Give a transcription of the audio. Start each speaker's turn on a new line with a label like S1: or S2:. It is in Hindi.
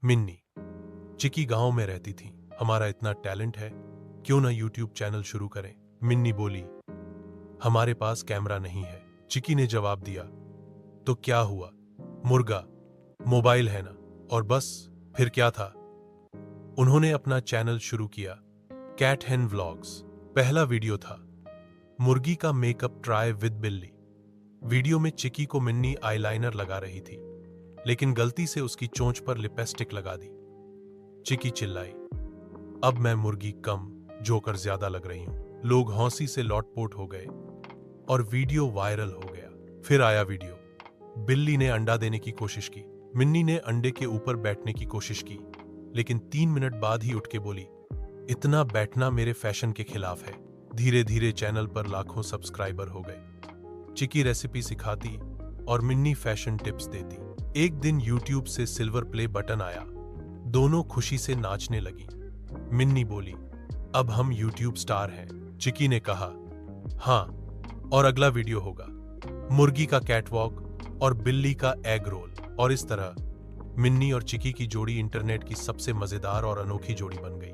S1: मिन्नी, चिकी गांव में रहती थी। हमारा इतना टैलेंट है, क्यों ना यूट्यूब चैनल शुरू करें। मिन्नी बोली, हमारे पास कैमरा नहीं है। चिकी ने जवाब दिया, तो क्या हुआ, मुर्गा, मोबाइल है ना, और बस। फिर क्या था, उन्होंने अपना चैनल शुरू किया, कैट हेन व्लॉग्स। पहला वीडियो था मुर्गी का मेकअप ट्राई विद बिल्ली। वीडियो में चिकी को मिन्नी आईलाइनर लगा रही थी, लेकिन गलती से उसकी चोंच पर लिपस्टिक लगा दी। चिकी चिल्लाई, अब मैं मुर्गी कम, जोकर ज्यादा लग रही हूं। लोग हंसी से लौटपोट हो गए और वीडियो वायरल हो गया। फिर आया वीडियो, बिल्ली ने अंडा देने की कोशिश की। मिन्नी ने अंडे के ऊपर बैठने की कोशिश की, लेकिन 3 मिनट बाद ही उठ के बोली, इतना बैठना मेरे फैशन के खिलाफ है। धीरे धीरे चैनल पर लाखों सब्सक्राइबर हो गए। चिकी रेसिपी सिखाती और मिन्नी फैशन टिप्स देती। एक दिन यूट्यूब से सिल्वर प्ले बटन आया, दोनों खुशी से नाचने लगी। मिन्नी बोली, अब हम यूट्यूब स्टार हैं। चिकी ने कहा, हाँ, और अगला वीडियो होगा मुर्गी का कैटवॉक और बिल्ली का एग रोल। और इस तरह मिन्नी और चिकी की जोड़ी इंटरनेट की सबसे मजेदार और अनोखी जोड़ी बन गई।